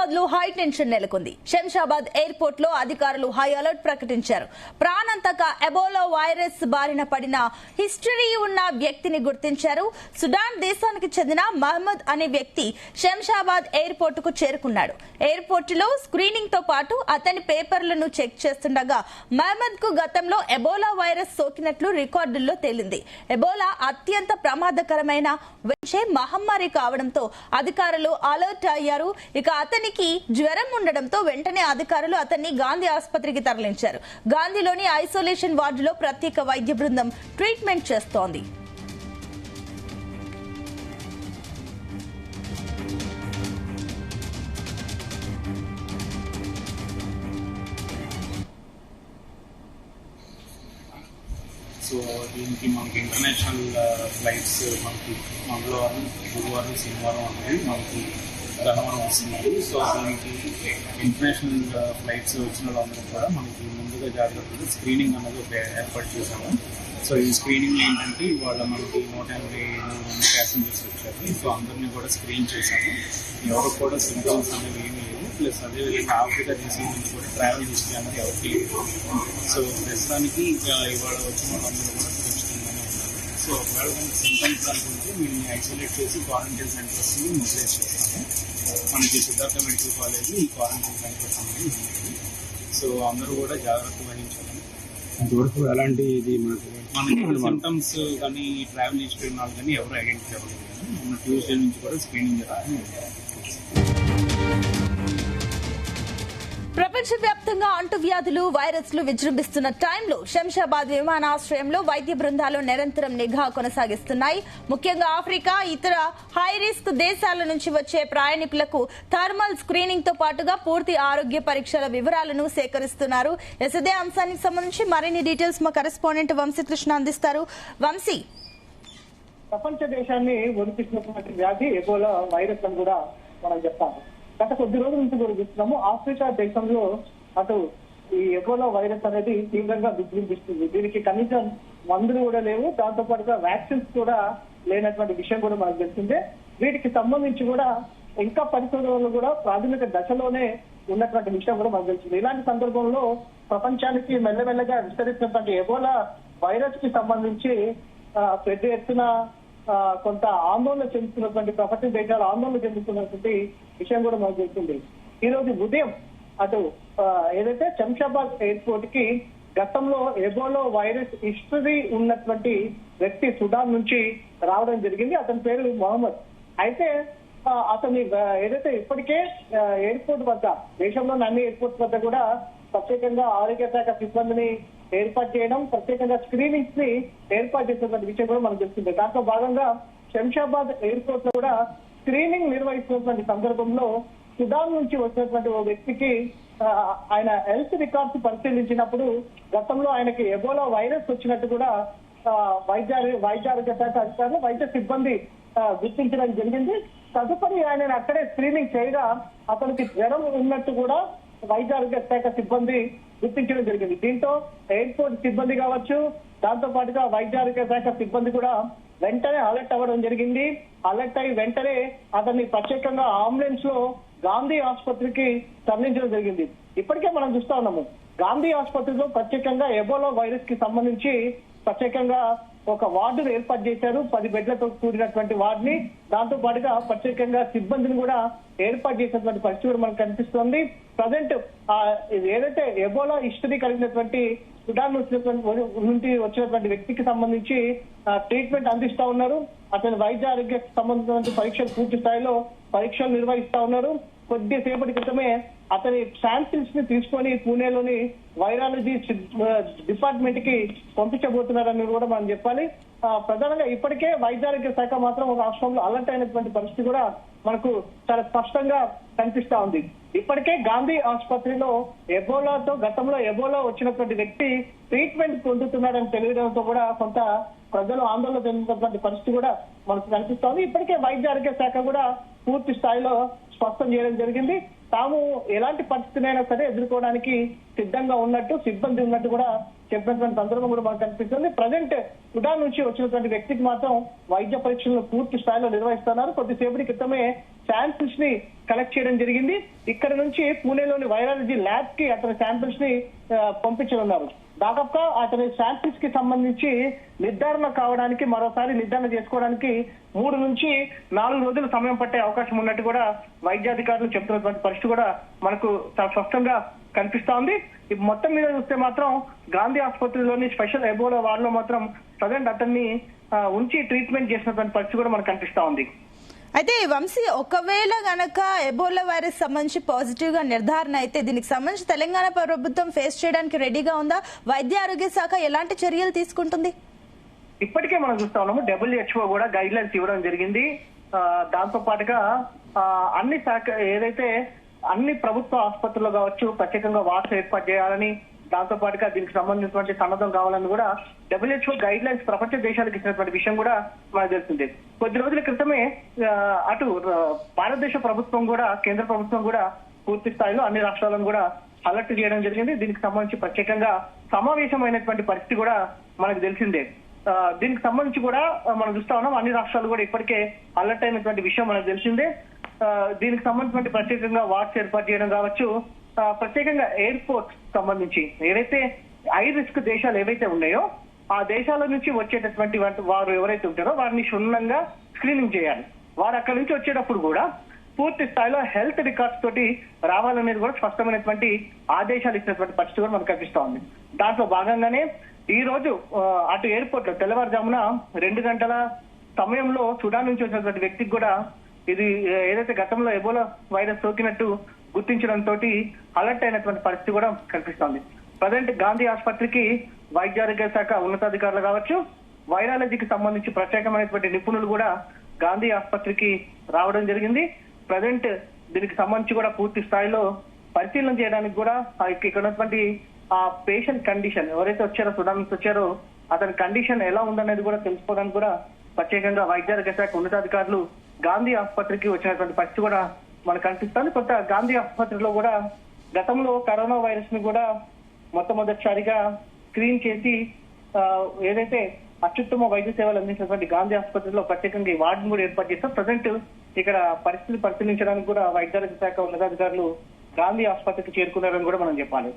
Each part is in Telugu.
శంషాబాద్ లో హై టెన్షన్ నెలకొంది. శంషాబాద్ ఎయిర్పోర్ట్ లో అధికారులు హై అలర్ట్ ప్రకటించారు. ప్రాణాంతక ఎబోలా వైరస్ బారిన పడిన హిస్టరీ ఉన్న వ్యక్తిని గుర్తించారు. సుడాన్ దేశానికి చెందిన మహమ్మద్ అనే వ్యక్తి శంషాబాద్ ఎయిర్పోర్ట్ కు చేరుకున్నాడు. ఎయిర్పోర్ట్ లో స్క్రీనింగ్ తో పాటు అతని పేపర్లను చెక్ చేస్తుండగా మహమ్మద్ కు గతంలో ఎబోలా వైరస్ సోకినట్లు రికార్డుల్లో తేలింది. ఎబోలా అత్యంత ప్రమాదకరమైన మహమ్మారి కావడంతో అధికారులు అలర్ట్ అయ్యారు. ఇక అతనికి జ్వరం ఉండడంతో వెంటనే అధికారులు అతన్ని గాంధీ ఆసుపత్రికి తరలించారు. గాంధీలోని ఐసోలేషన్ వార్డులో ప్రత్యేక వైద్య బృందం ట్రీట్మెంట్ చేస్తోంది. సో దీనికి మనకి ఇంటర్నేషనల్ ఫ్లైట్స్ మనకి మంగళవారం, గురువారం, శనివారం అనేది మనకి రవాణా వస్తున్నాయి. సో దీనికి ఇంటర్నేషనల్ ఫ్లైట్స్ వచ్చిన వాళ్ళందరూ కూడా మనకి ముందుగా జాగ్రత్తగా స్క్రీనింగ్ అనేది ఒక ఏర్పాటు చేశాము. సో ఈ స్క్రీనింగ్ ఏంటంటే ఇవాళ మనకి 183 ప్యాసింజర్స్ వచ్చారు. సో అందరినీ కూడా స్క్రీన్ చేశాము. ఎవరికి కూడా సింటమ్స్ అనేవి ఏమీ లేవు. ప్లస్ అదేవిధంగా ఆఫ్రికా దేశం నుంచి కూడా ట్రావెల్ హిస్టరీ అనేది ఎవరికి లేదు. సో ప్రస్తుతానికి ఇవాళ వచ్చిన వాళ్ళందరూ కూడా సురక్షితంగానే ఉన్నారు. సో ఒకవేళ మనకి సింటమ్స్ అనుకుంటే వీళ్ళని ఐసోలేట్ చేసి క్వారంటైన్ సెంటర్స్ని మొబిలైజ్ చేస్తాము. మనకి సిద్ధార్థ మెడికల్ కాలేజ్ ఈ క్వారంటైన్ సెంటర్స్ అనేది ఉన్నాయి. సో అందరూ కూడా జాగ్రత్త వహించాలి. ఇంతవరకు ఎలాంటి ఇది మనకి సింటమ్స్ కానీ ట్రావెల్ హిస్టరీ ఉన్న వాళ్ళు కానీ ఎవరు ఐడెంటిఫై అవ్వలేదు. మన ట్యూస్డే నుంచి కూడా స్క్రీనింగ్ జరుగుతుంది. ప్రపంచవ్యాప్తంగా అంటువ్యాధులు, వైరస్లు విజృంభిస్తున్న టైంలో శంషాబాద్ విమానాశ్రయంలో వైద్య బృందాలు నిరంతరం నిఘా కొనసాగిస్తున్నాయి. ముఖ్యంగా ఆఫ్రికా, ఇతర హై రిస్క్ దేశాల నుంచి వచ్చే ప్రయాణికులకు థర్మల్ స్క్రీనింగ్ తో పాటుగా పూర్తి ఆరోగ్య పరీక్షల వివరాలను సేకరిస్తున్నారు. ఇదే అంశానికి సంబంధించి మరిన్ని డీటెయిల్స్ మా కరెస్పాండెంట్ వంశీకృష్ణ అందిస్తారు. వంశీ, ప్రపంచ దేశాన్ని వణికిస్తున్నటువంటి వ్యాధి ఎబోలా వైరస్ అని కూడా మనం చెప్తాము. గత కొద్ది రోజుల నుంచి కూడా చూస్తున్నాము. ఆఫ్రికా దేశంలో అటు ఈ ఎబోలా వైరస్ అనేది తీవ్రంగా విజృంభిస్తుంది. దీనికి కనీసం మందులు కూడా లేవు. దాంతో పాటుగా వ్యాక్సిన్స్ కూడా లేనటువంటి విషయం కూడా మనకు తెలిసిందే. వీటికి సంబంధించి కూడా ఇంకా పరిశోధనలు కూడా ప్రాథమిక దశలోనే ఉన్నటువంటి విషయం కూడా మనకు తెలిసింది. ఇలాంటి సందర్భంలో ప్రపంచానికి మెల్లమెల్లగా విస్తరిస్తున్నటువంటి ఎబోలా వైరస్ కి సంబంధించి పెద్ద ఎత్తున కొంత ఆందోళన చెందుతున్నటువంటి ప్రపంచ దేశాలు ఆందోళన చెందుతున్నటువంటి విషయం కూడా మనకు తెలిసింది. ఈ రోజు ఉదయం అటు ఏదైతే శంషాబాద్ ఎయిర్పోర్ట్ కి గతంలో ఎబోలా వైరస్ హిస్టరీ ఉన్నటువంటి వ్యక్తి సుడాన్ నుంచి రావడం జరిగింది. అతని పేరు మొహమ్మద్. అయితే అతని ఏదైతే ఇప్పటికే ఎయిర్పోర్ట్ వద్ద, దేశంలోని అన్ని ఎయిర్పోర్ట్స్ వద్ద కూడా ప్రత్యేకంగా ఆరోగ్య శాఖ సిబ్బందిని ఏర్పాటు చేయడం, ప్రత్యేకంగా స్క్రీనింగ్స్ ని ఏర్పాటు చేసినటువంటి విషయం కూడా మనకు తెలుస్తుంది. దాంట్లో భాగంగా శంషాబాద్ ఎయిర్పోర్ట్ లో కూడా స్క్రీనింగ్ నిర్వహిస్తున్నటువంటి సందర్భంలో సుడాన్ నుంచి వచ్చినటువంటి ఓ వ్యక్తికి ఆయన హెల్త్ రికార్డ్స్ పరిశీలించినప్పుడు గతంలో ఆయనకి ఎబోలా వైరస్ వచ్చినట్టు కూడా వైద్యారోగ్య శాఖ అధికారులు, వైద్య సిబ్బంది గుర్తించడం జరిగింది. తదుపరి ఆయన అక్కడే స్క్రీనింగ్ చేయగా అతనికి జ్వరం ఉన్నట్టు కూడా వైద్యారోగ్య శాఖ సిబ్బంది గుర్తించడం జరిగింది. దీంతో ఎయిర్పోర్ట్ సిబ్బంది కావచ్చు, దాంతో పాటుగా వైద్యారోగ్య శాఖ సిబ్బంది కూడా వెంటనే అలర్ట్ అవ్వడం జరిగింది. అలర్ట్ అయ్యి వెంటనే అతన్ని ప్రత్యేకంగా అంబులెన్స్ లో గాంధీ ఆసుపత్రికి తరలించడం జరిగింది. ఇప్పటికే మనం చూస్తా ఉన్నాము, గాంధీ ఆసుపత్రిలో ప్రత్యేకంగా ఎబోలా వైరస్ కి సంబంధించి ప్రత్యేకంగా ఒక వార్డును ఏర్పాటు చేశారు. 10 బెడ్లతో కూడినటువంటి వార్డుని, దాంతో పాటుగా ప్రత్యేకంగా సిబ్బందిని కూడా ఏర్పాటు చేసినటువంటి పరిస్థితి కూడా మనకు కనిపిస్తోంది. ప్రజెంట్ ఏదైతే ఎబోలా హిస్టరీ కలిగినటువంటి సుడాన్ నుంచి వచ్చినటువంటి వ్యక్తికి సంబంధించి ట్రీట్మెంట్ అందిస్తా ఉన్నారు. అతని వైద్య ఆరోగ్యకు సంబంధించిన పరీక్షలు పూర్తి స్థాయిలో పరీక్షలు నిర్వహిస్తా ఉన్నారు. కొద్దిసేపటి క్రితమే అతని శాంపిల్స్ ని తీసుకొని పూణేలోని వైరాలజీ డిపార్ట్మెంట్ కి పంపించబోతున్నారని కూడా మనం చెప్పాలి. ప్రధానంగా ఇప్పటికే వైద్యారోగ్య శాఖ మాత్రం ఒక రాష్ట్రంలో అలర్ట్ అయినటువంటి పరిస్థితి కూడా మనకు చాలా స్పష్టంగా కనిపిస్తా ఉంది. ఇప్పటికే గాంధీ ఆసుపత్రిలో ఎబోలాతో గతంలో ఎబోలా వచ్చినటువంటి వ్యక్తి ట్రీట్మెంట్ పొందుతున్నాడని తెలియడంతో కూడా కొంత ప్రజలు ఆందోళన చెందుతున్నటువంటి పరిస్థితి కూడా మనకు కనిపిస్తోంది. ఇప్పటికే వైద్య ఆరోగ్య శాఖ కూడా పూర్తి స్థాయిలో స్పష్టం చేయడం జరిగింది. తాము ఎలాంటి పరిస్థితినైనా సరే ఎదుర్కోవడానికి సిద్ధంగా ఉన్నట్టు సిబ్బంది ఉన్నట్టు కూడా చెప్పినటువంటి సందర్భం కూడా మనకు కనిపిస్తుంది. ప్రజెంట్ సుడాన్ నుంచి వచ్చినటువంటి వ్యక్తికి మాత్రం వైద్య పరీక్షలను పూర్తి స్థాయిలో నిర్వహిస్తున్నారు. కొద్దిసేపటి క్రితమే శాంపిల్స్ ని కలెక్ట్ చేయడం జరిగింది. ఇక్కడ నుంచి పూణేలోని వైరాలజీ ల్యాబ్ కి అతని శాంపిల్స్ ని పంపించనున్నారు. దాదాపుగా అతని శాంపిల్స్ కి సంబంధించి నిర్ధారణ కావడానికి మరోసారి నిర్ధారణ చేసుకోవడానికి 3 నుంచి 4 రోజులు సమయం పట్టే అవకాశం ఉన్నట్టు కూడా వైద్యాధికారులు చెప్తున్నటువంటి పరిస్థితి కూడా మనకు చాలా స్పష్టంగా కనిపిస్తా ఉంది. మొత్తం మీద చూస్తే మాత్రం గాంధీ ఆసుపత్రిలోని స్పెషల్ ఎబోలా వార్డ్ లో మాత్రం ప్రజెంట్ అతన్ని ఉంచి ట్రీట్మెంట్ చేసినటువంటి పరిస్థితి కూడా మనకు కనిపిస్తా ఉంది. అయితే వంశీ, ఒకవేళ గనక ఎబోలా వైరస్ సంబంధించి పాజిటివ్ గా నిర్ధారణ అయితే దీనికి సంబంధించి తెలంగాణ ప్రభుత్వం ఫేస్ చేయడానికి రెడీగా ఉందా? వైద్య ఆరోగ్య శాఖ ఎలాంటి చర్యలు తీసుకుంటుంది? ఇప్పటికే మనం చూస్తా ఉన్నాము, WHO కూడా గైడ్ లైన్స్ ఇవ్వడం జరిగింది. దాంతో పాటుగా అన్ని శాఖ ఏదైతే అన్ని ప్రభుత్వ ఆసుపత్రుల్లో కావచ్చు ప్రత్యేకంగా వార్డ్స్ ఏర్పాటు చేయాలని, దాంతో పాటుగా దీనికి సంబంధించినటువంటి సన్నద్ధం కావాలని కూడా WHO గైడ్ లైన్స్ ప్రపంచ దేశాలకు ఇచ్చినటువంటి విషయం కూడా మనకు తెలుస్తుంది. కొద్ది రోజుల క్రితమే అటు భారతదేశ ప్రభుత్వం కూడా కేంద్ర ప్రభుత్వం కూడా పూర్తి స్థాయిలో అన్ని రాష్ట్రాలను కూడా అలర్ట్ చేయడం జరిగింది. దీనికి సంబంధించి ప్రత్యేకంగా సమావేశమైనటువంటి పరిస్థితి కూడా మనకు తెలిసిందే. దీనికి సంబంధించి కూడా మనం చూస్తా ఉన్నాం, అన్ని రాష్ట్రాలు కూడా ఇప్పటికే అలర్ట్ అయినటువంటి విషయం మనకు తెలిసిందే. దీనికి సంబంధించినటువంటి ప్రత్యేకంగా వార్డ్స్ ఏర్పాటు చేయడం కావచ్చు, ప్రత్యేకంగా ఎయిర్పోర్ట్ సంబంధించి ఏదైతే హై రిస్క్ దేశాలు ఏవైతే ఉన్నాయో ఆ దేశాల నుంచి వచ్చేటటువంటి వారు ఎవరైతే ఉంటారో వారిని క్షుణ్ణంగా స్క్రీనింగ్ చేయాలి. వారు అక్కడి నుంచి వచ్చేటప్పుడు కూడా పూర్తి స్థాయిలో హెల్త్ రికార్డ్స్ తోటి రావాలనేది కూడా స్పష్టమైనటువంటి ఆదేశాలు ఇచ్చినటువంటి పరిస్థితి కూడా మనకు కనిపిస్తా ఉంది. దాంట్లో భాగంగానే ఈ రోజు అటు ఎయిర్పోర్ట్ లో తెల్లవారుజామున 2 గంటల సమయంలో సుడాన్ నుంచి వచ్చినటువంటి వ్యక్తికి కూడా ఇది ఏదైతే గతంలో ఎబోలా వైరస్ సోకినట్టు గుర్తించడంతో అలర్ట్ అయినటువంటి పరిస్థితి కూడా కనిపిస్తోంది. ప్రజెంట్ గాంధీ ఆసుపత్రికి వైద్యారోగ్య శాఖ ఉన్నతాధికారులు కావచ్చు, వైరాలజీకి సంబంధించి ప్రత్యేకమైనటువంటి నిపుణులు కూడా గాంధీ ఆసుపత్రికి రావడం జరిగింది. ప్రజెంట్ దీనికి సంబంధించి కూడా పూర్తి స్థాయిలో పరిశీలన చేయడానికి కూడా ఇక్కడ ఉన్నటువంటి ఆ పేషెంట్ కండిషన్ ఎవరైతే వచ్చారో సుడాన్ నుంచి వచ్చారో అతని కండిషన్ ఎలా ఉందనేది కూడా తెలుసుకోవడానికి కూడా ప్రత్యేకంగా వైద్యారోగ్య శాఖ ఉన్నతాధికారులు గాంధీ ఆసుపత్రికి వచ్చినటువంటి పరిస్థితి కూడా మనకు కనిపిస్తుంది. కొంత గాంధీ ఆసుపత్రిలో కూడా గతంలో కరోనా వైరస్ ని కూడా మొట్టమొదటిసారిగా స్క్రీన్ చేసి ఏదైతే అత్యుత్తమ వైద్య సేవలు అందించినటువంటి గాంధీ ఆసుపత్రిలో ప్రత్యేకంగా ఈ వార్డును కూడా ఏర్పాటు చేస్తాం. ప్రజెంట్ ఇక్కడ పరిస్థితి పరిశీలించడానికి కూడా వైద్యారోగ్య శాఖ ఉన్నతాధికారులు గాంధీ ఆసుపత్రికి చేరుకున్నారని కూడా మనం చెప్పాలి.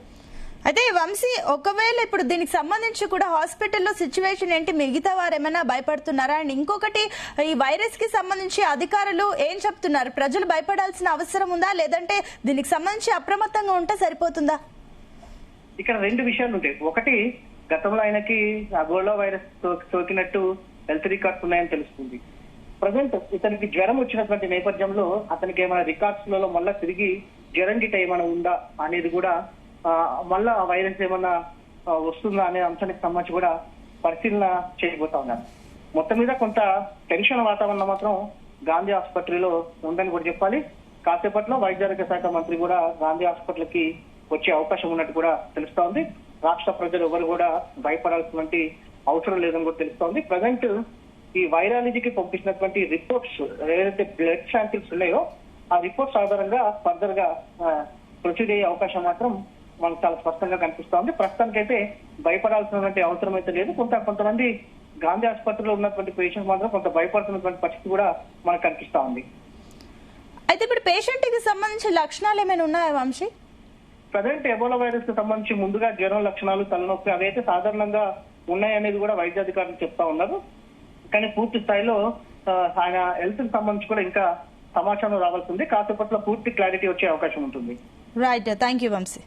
అయితే వంశీ, ఒకవేళ ఇప్పుడు దీనికి సంబంధించి కూడా హాస్పిటల్లో సిచ్యువేషన్ ఏంటి, మిగతా వారు ఏమైనా భయపడుతున్నారా? అండ్ ఇంకొకటి, ఈ వైరస్ కి సంబంధించి అధికారులు ఏం చెప్తున్నారు? ప్రజలు భయపడాల్సిన అవసరం ఉందా, లేదంటే దీనికి సంబంధించి అప్రమత్తంగా ఉంటే సరిపోతుందా? ఇక్కడ 2 విషయాలు ఉంటాయి. ఒకటి, గతంలో ఆయనకి ఎబోలా వైరస్ సోకినట్టు హెల్త్ రికార్డ్స్ ఉన్నాయని తెలుస్తుంది. ప్రజెంట్ ఇతనికి జ్వరం వచ్చినటువంటి నేపథ్యంలో అతనికి ఏమైనా రికార్డ్స్ లలో మళ్ళా తిరిగి జ్వరం గిట్ట ఏమైనా ఉందా అనేది కూడా మళ్ళా వైరస్ ఏమన్నా వస్తుందా అనే అంశానికి సంబంధించి కూడా పరిశీలన చేయబోతా ఉన్నారు. మొత్తం మీద కొంత టెన్షన్ వాతావరణం మాత్రం గాంధీ ఆసుపత్రిలో ఉందని కూడా చెప్పాలి. కాసేపట్లో వైద్యారోగ్య శాఖ మంత్రి కూడా గాంధీ హాస్పిటల్కి వచ్చే అవకాశం ఉన్నట్టు కూడా తెలుస్తా ఉంది. రాష్ట్ర ప్రజలు ఎవరు కూడా భయపడాల్సినటువంటి అవసరం లేదని కూడా తెలుస్తా ఉంది. ప్రజెంట్ ఈ వైరాలజీకి పంపించినటువంటి రిపోర్ట్స్ ఏదైతే బ్లడ్ శాంపిల్స్ ఉన్నాయో ఆ రిపోర్ట్స్ ఆధారంగా ఫర్దర్ గా ప్రొసీడ్ అయ్యే అవకాశం మాత్రం మనకు చాలా స్పష్టంగా కనిపిస్తా ఉంది. ప్రస్తుతానికైతే భయపడాల్సినటువంటి అవసరం అయితే లేదు. కొంతమంది గాంధీ ఆసుపత్రిలో ఉన్నటువంటి పేషెంట్స్ మాత్రం కొంత భయపడుతున్నటువంటి పరిస్థితి కూడా మనకు కనిపిస్తా ఉంది. అయితే ఇప్పుడు పేషెంట్ కి సంబంధించి లక్షణాలు ఏమైనా ఉన్నాయా వంశీ? ప్రజెంట్ ఎబోలా వైరస్ కి సంబంధించి ముందుగా జ్వరం లక్షణాలు, తలనొప్పి అవైతే సాధారణంగా ఉన్నాయనేది కూడా వైద్యాధికారులు చెప్తా ఉన్నారు. కానీ పూర్తి స్థాయిలో ఆయన హెల్త్ కి సంబంధించి కూడా ఇంకా సమాచారం రావాల్సింది. కాసేపట్లో పూర్తి క్లారిటీ వచ్చే అవకాశం ఉంటుంది. Right, thank you Vamsi.